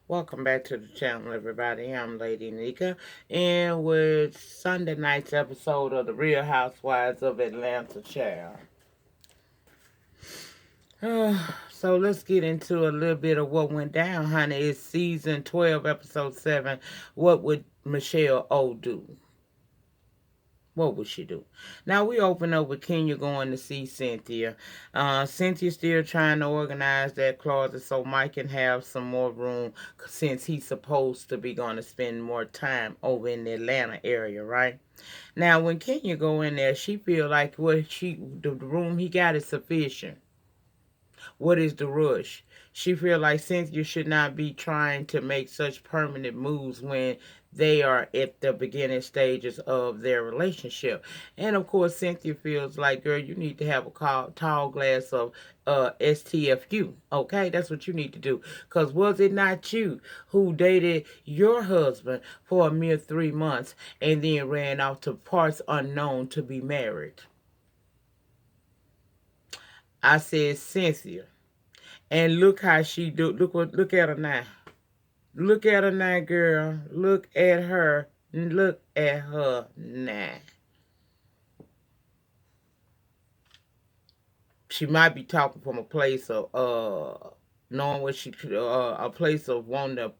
Welcome back to the channel, everybody. I'm Lady Nyca, and with Sunday night's episode of The Real Housewives of Atlanta, child. So let's get into a little bit of what went down, honey. It's season 12, episode 7. What would Michelle O do? What would she do? Now we open up with Kenya going to see Cynthia. Cynthia's still trying to organize that closet so Mike can have some more room since he's supposed to be going to spend more time over in the Atlanta area, right? Now when Kenya go in there, she feel like the room he got is sufficient. What is the rush? She feel like Cynthia should not be trying to make such permanent moves when they are at the beginning stages of their relationship. And of course, Cynthia feels like, girl, you need to have a tall glass of STFU. Okay, that's what you need to do. Because was it not you who dated your husband for a mere 3 months and then ran off to parts unknown to be married? I said, Cynthia. And look how she do. Look at her now. Look at her now, girl. Look at her. Look at her now. She might be talking from a place of knowing what she could, a place of wanting to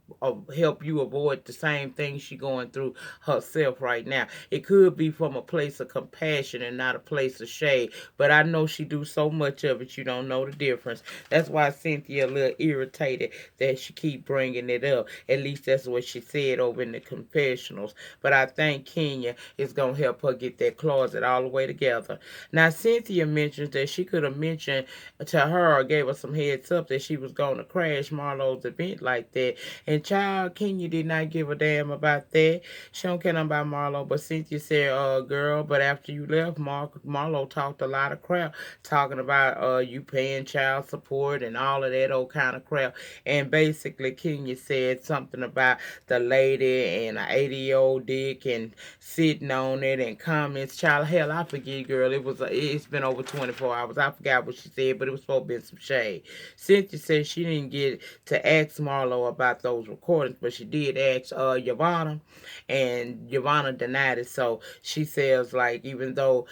help you avoid the same thing she going through herself right now. It could be from a place of compassion and not a place of shade. But I know she do so much of it, you don't know the difference. That's why Cynthia a little irritated that she keep bringing it up. At least that's what she said over in the confessionals. But I think Kenya is going to help her get that closet all the way together. Now, Cynthia mentions that she could have mentioned to her or gave her some heads up that she was going to crash Marlo's event like that. And child, Kenya did not give a damn about that. She don't care nothing about Marlo. But Cynthia said, girl, but after you left, Marlo talked a lot of crap, talking about you paying child support and all of that old kind of crap. And basically, Kenya said something about the lady and an 80-year-old dick and sitting on it and comments. Child, hell, I forget, girl. It's been over 24 hours. I forgot what she said, but it was supposed to be some shade. Cynthia said she didn't get to ask Marlo about those recordings, but she did ask Yvonne, and Yvonne denied it. So she says, like, even though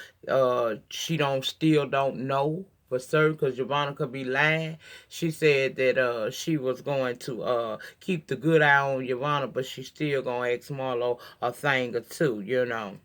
she still don't know for certain, because Yvonne could be lying, she said that she was going to keep the good eye on Yvonne, but she still gonna ask Marlo a thing or two, you know.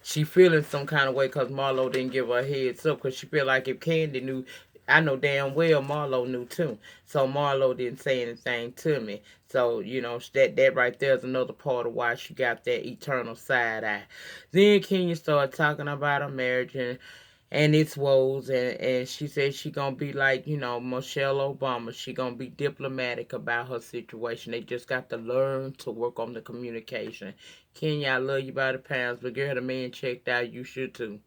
She feeling some kind of way because Marlo didn't give her a heads up, because she feel like if Candy knew, I know damn well Marlo knew too. So Marlo didn't say anything to me. So, you know, that right there is another part of why she got that eternal side eye. Then Kenya started talking about her marriage and its woes, and she said she gonna be like, you know, Michelle Obama. She gonna be diplomatic about her situation. They just got to learn to work on the communication. Kenya, I love you by the pounds, but girl, the man checked out, you should too.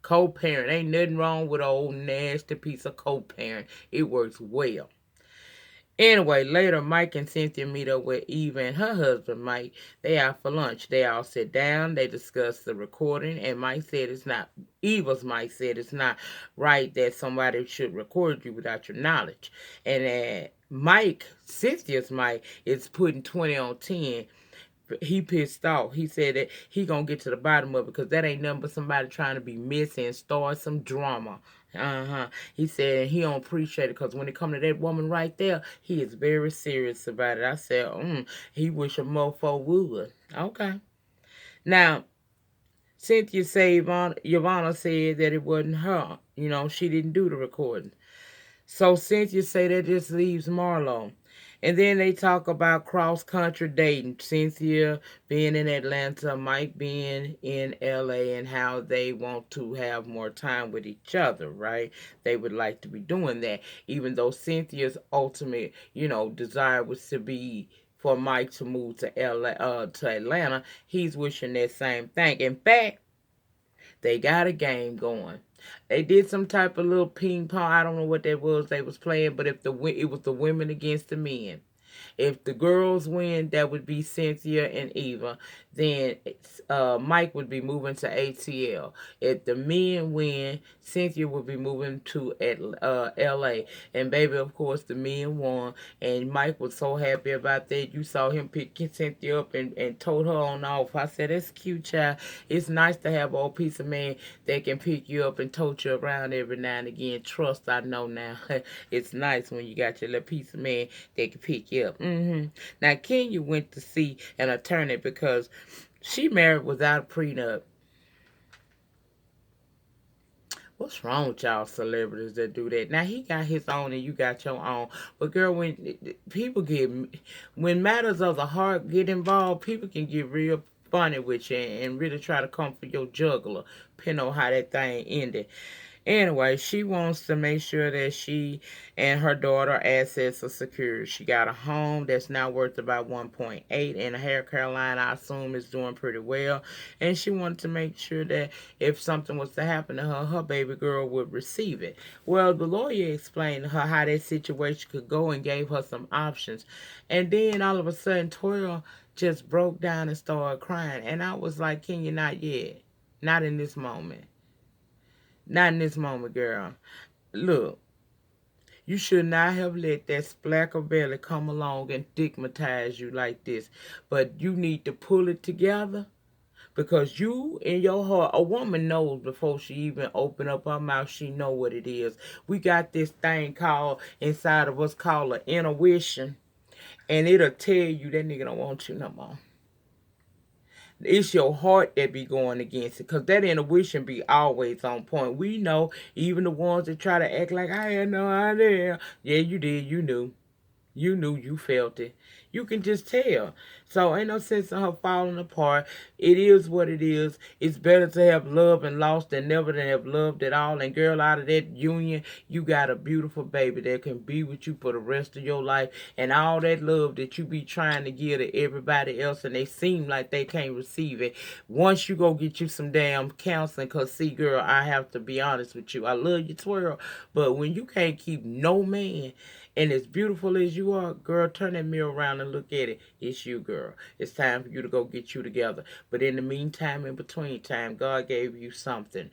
Co-parent, ain't nothing wrong with an old nasty piece of co-parent. It works well. Anyway, later, Mike and Cynthia meet up with Eva and her husband, Mike. They out for lunch. They all sit down. They discuss the recording, and Mike said it's not right that somebody should record you without your knowledge. And Cynthia's Mike, is putting 20 on 10. He pissed off. He said that he gonna get to the bottom of it, because that ain't nothing but somebody trying to be messy and start some drama. He said he don't appreciate it, because when it come to that woman right there, he is very serious about it. I said, he wish a mofo would. Okay. Now, Cynthia said, Yvonne said that it wasn't her. You know, she didn't do the recording. So Cynthia said that just leaves Marlo. And then they talk about cross-country dating. Cynthia being in Atlanta, Mike being in LA, and how they want to have more time with each other, right? They would like to be doing that. Even though Cynthia's ultimate, desire was to be for Mike to move to Atlanta, he's wishing that same thing. In fact, they got a game going. They did some type of little ping pong. I don't know what that was they was playing, but it was the women against the men. If the girls win, that would be Cynthia and Eva. Then Mike would be moving to ATL. If the men win, Cynthia would be moving to LA. And baby, of course, the men won. And Mike was so happy about that. You saw him pick Cynthia up and told her on off. I said, that's cute, child. It's nice to have an old piece of man that can pick you up and tote you around every now and again. Trust, I know now. It's nice when you got your little piece of man that can pick you up. Now, Kenya went to see an attorney because she married without a prenup. What's wrong with y'all celebrities that do that? Now, he got his own and you got your own. But, girl, when people when matters of the heart get involved, people can get real funny with you and really try to come for your jugular, depending on how that thing ended. Anyway, she wants to make sure that she and her daughter assets are secure. She got a home that's now worth about 1.8, and Hair Caroline, I assume, is doing pretty well. And she wanted to make sure that if something was to happen to her, her baby girl would receive it. Well, the lawyer explained to her how that situation could go and gave her some options. And then all of a sudden, Toya just broke down and started crying. And I was like, can you not yet? Not in this moment. Not in this moment, girl. Look, you should not have let that splacker belly come along and stigmatize you like this. But you need to pull it together because you in your heart, a woman knows before she even open up her mouth, she know what it is. We got this thing called inside of us called an intuition, and it'll tell you that nigga don't want you no more. It's your heart that be going against it, because that intuition be always on point. We know, even the ones that try to act like I had no idea. Yeah, you did. You knew. You knew, you felt it. You can just tell. So ain't no sense in her falling apart. It is what it is. It's better to have loved and lost than never to have loved at all. And girl, out of that union, you got a beautiful baby that can be with you for the rest of your life. And all that love that you be trying to give to everybody else and they seem like they can't receive it. Once you go get you some damn counseling, because see, girl, I have to be honest with you. I love you, twirl. But when you can't keep no man, and as beautiful as you are, girl, turn that mirror around and look at it. It's you, girl. It's time for you to go get you together. But in the meantime, in between time, God gave you something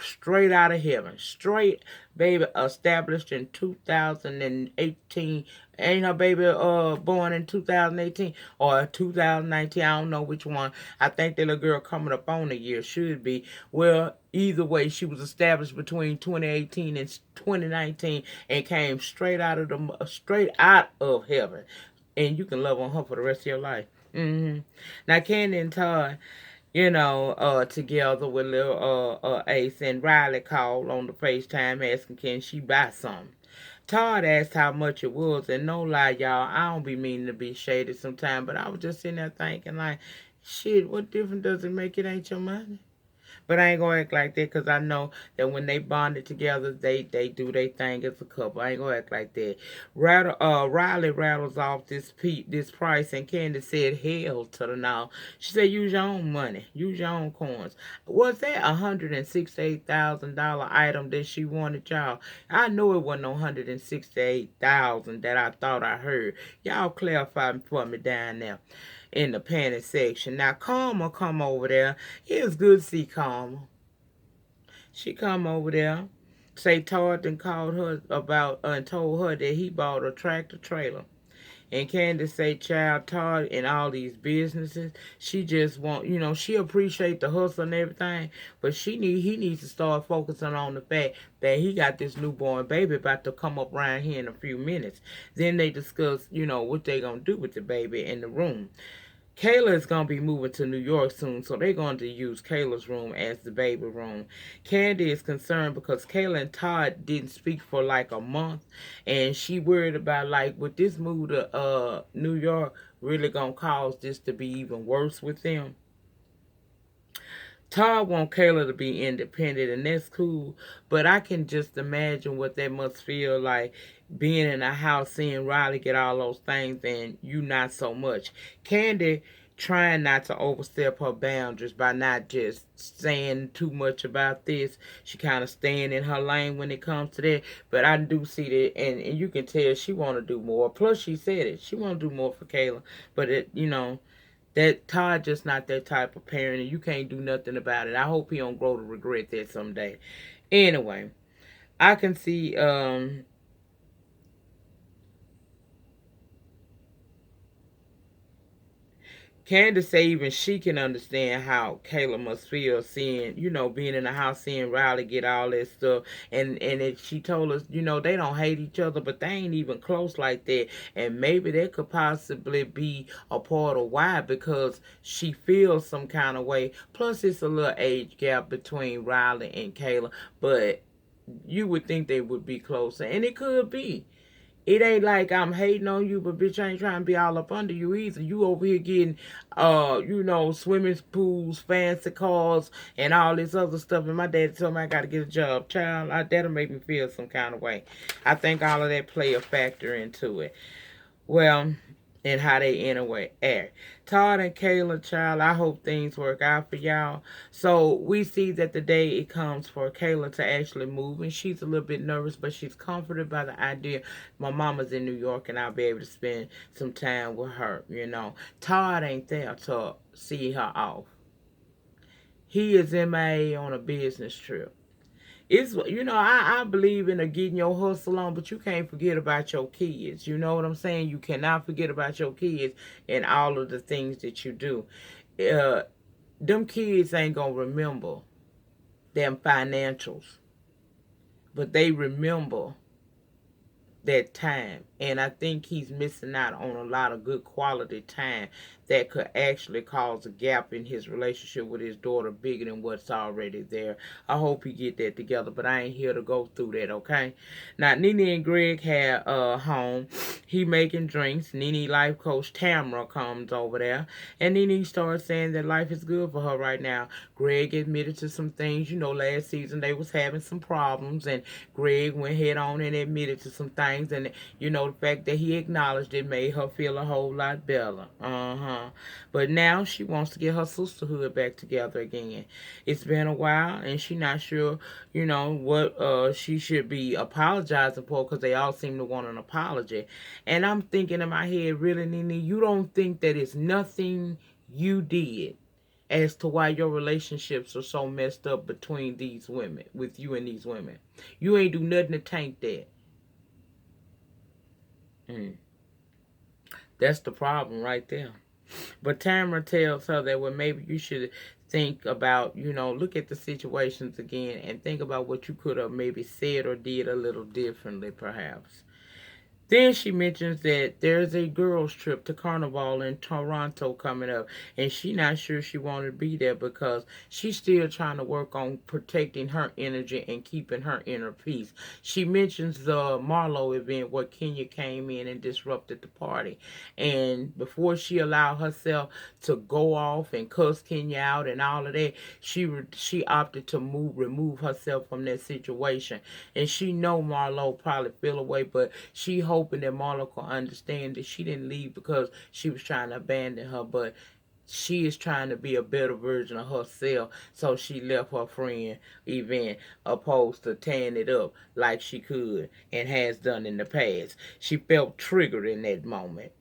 straight out of heaven. Straight, baby, established in 2018. Ain't her baby born in 2018 or 2019? I don't know which one. I think that little girl coming up on a year should be. Well, either way, she was established between 2018 and 2019 and came straight out of heaven. And you can love on her for the rest of your life. Now, Candy and Todd, together with little Ace, and Riley called on the FaceTime asking can she buy something. Todd asked how much it was, and no lie, y'all, I don't be meaning to be shady sometimes, but I was just sitting there thinking like, shit, what difference does it make? It ain't your money. But I ain't gonna act like that because I know that when they bonded together, they do their thing as a couple. I ain't gonna act like that. Riley rattles off this price, and Candace said, hell to the no. She said, use your own money. Use your own coins. Was that $168,000 item that she wanted, y'all? I know it wasn't no $168,000 that I thought I heard. Y'all clarify for me down there in the panic section. Now, Karma come over there. It was good to see Karma. She come over there. Say Todd and called her about and told her that he bought a tractor trailer. And Candace say, child, Todd and all these businesses, she just want, she appreciate the hustle and everything, but he needs to start focusing on the fact that he got this newborn baby about to come up around here in a few minutes. Then they discuss, what they gonna do with the baby in the room. Kayla is going to be moving to New York soon, so they're going to use Kayla's room as the baby room. Candy is concerned because Kayla and Todd didn't speak for like a month, and she worried about like, with this move to New York really going to cause this to be even worse with them. Todd wants Kayla to be independent, and that's cool, but I can just imagine what that must feel like being in a house, seeing Riley get all those things, and you not so much. Candy trying not to overstep her boundaries by not just saying too much about this. She kind of staying in her lane when it comes to that. But I do see that, and you can tell she want to do more. Plus, she said it. She want to do more for Kayla. But, that Todd just not that type of parent, and you can't do nothing about it. I hope he don't grow to regret that someday. Anyway, I can see Candace say even she can understand how Kayla must feel seeing, being in the house, seeing Riley get all that stuff. She told us, they don't hate each other, but they ain't even close like that. And maybe that could possibly be a part of why, because she feels some kind of way. Plus, it's a little age gap between Riley and Kayla, but you would think they would be closer. And it could be. It ain't like I'm hating on you, but bitch, I ain't trying to be all up under you either. You over here getting, swimming pools, fancy cars, and all this other stuff. And my daddy told me I got to get a job. Child, that'll make me feel some kind of way. I think all of that play a factor into it. Well, and how they interact. Todd and Kayla, child, I hope things work out for y'all. So we see that the day it comes for Kayla to actually move, and she's a little bit nervous, but she's comforted by the idea my mama's in New York and I'll be able to spend some time with her, Todd ain't there to see her off. He is MIA on a business trip. It's I believe in getting your hustle on, but you can't forget about your kids. You know what I'm saying? You cannot forget about your kids and all of the things that you do. Uh, them kids ain't gonna remember them financials, but they remember that time. And I think he's missing out on a lot of good quality time that could actually cause a gap in his relationship with his daughter bigger than what's already there. I hope he get that together, but I ain't here to go through that, okay? Now, Nene and Greg had home. He making drinks. Nene life coach Tamara comes over there, and Nene starts saying that life is good for her right now. Greg admitted to some things. Last season they was having some problems, and Greg went head on and admitted to some things, and the fact that he acknowledged it made her feel a whole lot better. But now she wants to get her sisterhood back together again. It's been a while, and she not sure, what she should be apologizing for, because they all seem to want an apology. And I'm thinking in my head, really, Nene, you don't think that it's nothing you did as to why your relationships are so messed up between these women, with you and these women. You ain't do nothing to taint that. That's the problem right there. But Tamara tells her that, well, maybe you should think about, look at the situations again and think about what you could have maybe said or did a little differently, perhaps. Then she mentions that there's a girls' trip to Carnival in Toronto coming up, and she not sure she wanted to be there because she's still trying to work on protecting her energy and keeping her inner peace. She mentions the Marlowe event where Kenya came in and disrupted the party, and before she allowed herself to go off and cuss Kenya out and all of that, she opted to remove herself from that situation, and she know Marlowe probably feel away, but she hoping that Marlo could understand that she didn't leave because she was trying to abandon her, but she is trying to be a better version of herself, so she left her friend event opposed to tearing it up like she could and has done in the past. She felt triggered in that moment.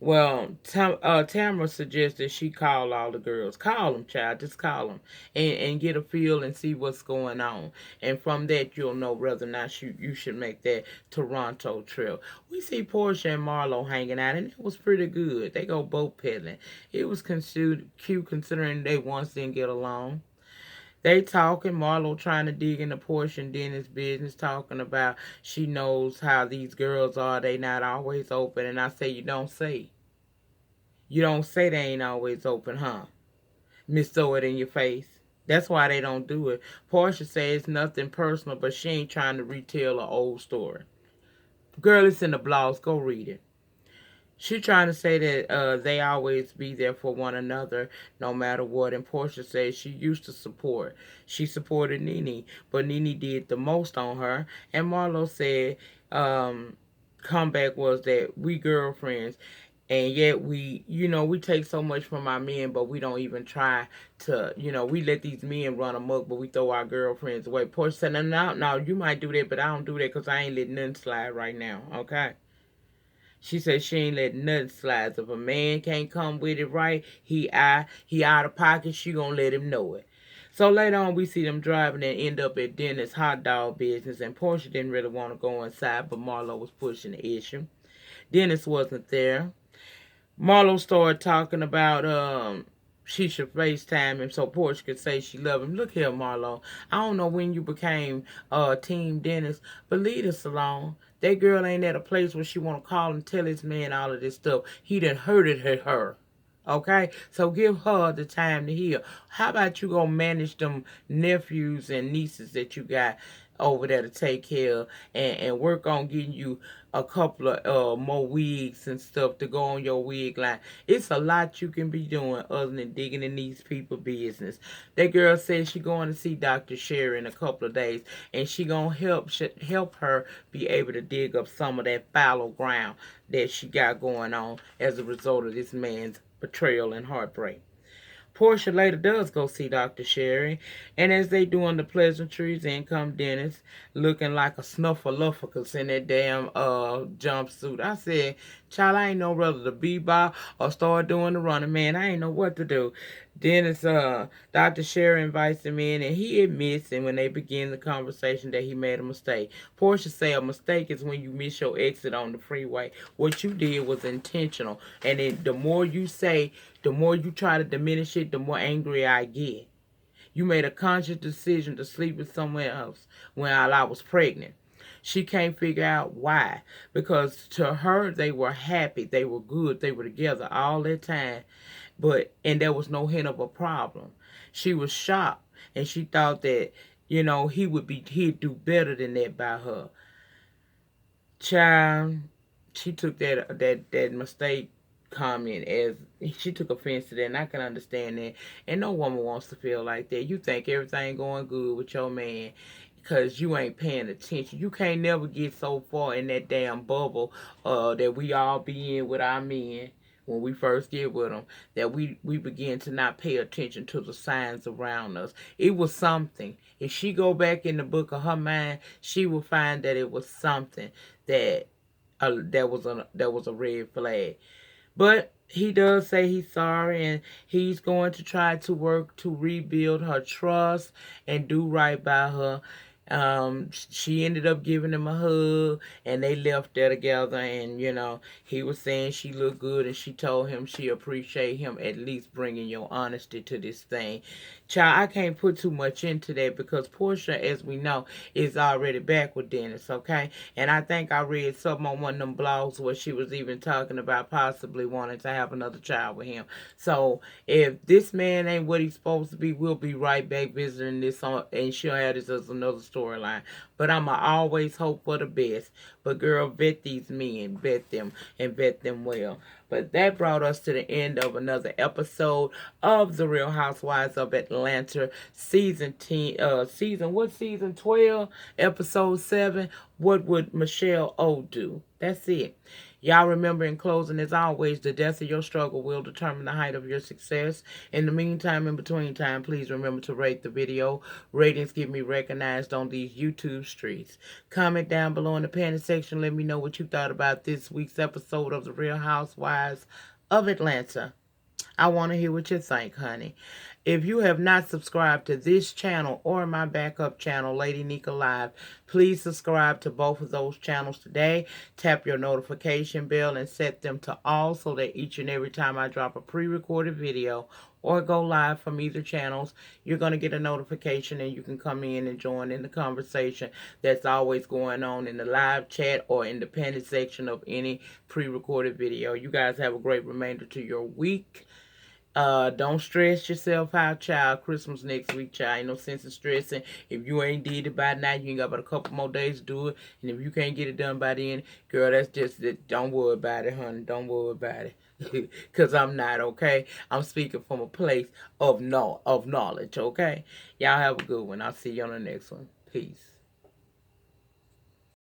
Well, Tamara suggested she call all the girls. Call them, child. Just call them and get a feel and see what's going on. And from that, you'll know whether or not you should make that Toronto trip. We see Portia and Marlo hanging out, and it was pretty good. They go boat peddling. It was cute considering they once didn't get along. They talking, Marlo trying to dig into Portia and Dennis' business, talking about she knows how these girls are. They not always open. And I say, you don't say. You don't say they ain't always open, huh? Miss Throw it in your face. That's why they don't do it. Portia says nothing personal, but she ain't trying to retell an old story. Girl, it's in the blogs. Go read it. She trying to say that they always be there for one another no matter what. And Portia says she used to support. She supported Nene, but Nene did the most on her. And Marlo said comeback was that we girlfriends. And yet we, we take so much from our men, but we don't even try to, we let these men run amok, but we throw our girlfriends away. Portia said, no, no, no, you might do that, but I don't do that because I ain't letting nothing slide right now, okay? She said she ain't letting nothing slide. If a man can't come with it right, he out of pocket, she gonna let him know it. So later on, we see them driving and end up at Dennis' hot dog business, and Portia didn't really want to go inside, but Marlo was pushing the issue. Dennis wasn't there. Marlo started talking about she should FaceTime him so Portia could say she loved him. Look here, Marlo. I don't know when you became Team Dennis, but leave us alone. That girl ain't at a place where she want to call and tell his man all of this stuff. He done hurted her. Okay? So give her the time to heal. How about you go manage them nephews and nieces that you got over there to take care of, and work on getting you a couple of more wigs and stuff to go on your wig line. It's a lot you can be doing other than digging in these people business. That girl said she going to see Dr. Sherry in a couple of days, and she gonna help her be able to dig up some of that fallow ground that she got going on as a result of this man's betrayal and heartbreak. Portia later does go see Dr. Sherry, and as they doing the pleasantries, in come Dennis, looking like a snuffleupagus in that damn jumpsuit. I said, child, I ain't know whether to bebop or start doing the running, man. I ain't know what to do. Dennis, Dr. Sherry invites him in, and he admits, and when they begin the conversation, that he made a mistake. Portia say a mistake is when you miss your exit on the freeway. What you did was intentional, and the more you say, the more you try to diminish it, the more angry I get. You made a conscious decision to sleep with someone else while I was pregnant. She can't figure out why. Because to her, they were happy. They were good. They were together all that time. And there was no hint of a problem. She was shocked. And she thought that, he'd do better than that by her. Child, she took that mistake comment as she took offense to that, and I can understand that. And no woman wants to feel like that. You think everything going good with your man because you ain't paying attention. You can't never get so far in that damn bubble that we all be in with our men when we first get with them, that we begin to not pay attention to the signs around us. It was something. If she go back in the book of her mind, she will find that it was something that that was a red flag. But he does say he's sorry, and he's going to try to work to rebuild her trust and do right by her. She ended up giving him a hug, and they left there together. And he was saying she looked good, and she told him she appreciate him at least bringing your honesty to this thing. Child, I can't put too much into that because Portia, as we know, is already back with Dennis. Okay, and I think I read something on one of them blogs where she was even talking about possibly wanting to have another child with him. So if this man ain't what he's supposed to be, we'll be right back visiting this on, and she'll have this as another storyline. But I'ma always hope for the best. But girl, vet these men, vet them, and vet them well. But that brought us to the end of another episode of The Real Housewives of Atlanta, season 12, episode 7. What would Michelle O do? That's it. Y'all remember, in closing, as always, the depth of your struggle will determine the height of your success. In the meantime, in between time, please remember to rate the video. Ratings get me recognized on these YouTube streets. Comment down below in the comment section. Let me know what you thought about this week's episode of The Real Housewives of Atlanta. I want to hear what you think, honey. If you have not subscribed to this channel or my backup channel, Lady Nyca Live, please subscribe to both of those channels today. Tap your notification bell and set them to all so that each and every time I drop a pre-recorded video or go live from either channels, you're going to get a notification and you can come in and join in the conversation that's always going on in the live chat or in the comment section of any pre-recorded video. You guys have a great remainder to your week. Don't stress yourself out, child. Christmas next week, child. Ain't no sense in stressing. If you ain't did it by now, you ain't got but a couple more days to do it. And if you can't get it done by then, girl, that's just it. Don't worry about it, honey. Don't worry about it. Because I'm not, okay? I'm speaking from a place of knowledge, okay? Y'all have a good one. I'll see you on the next one. Peace.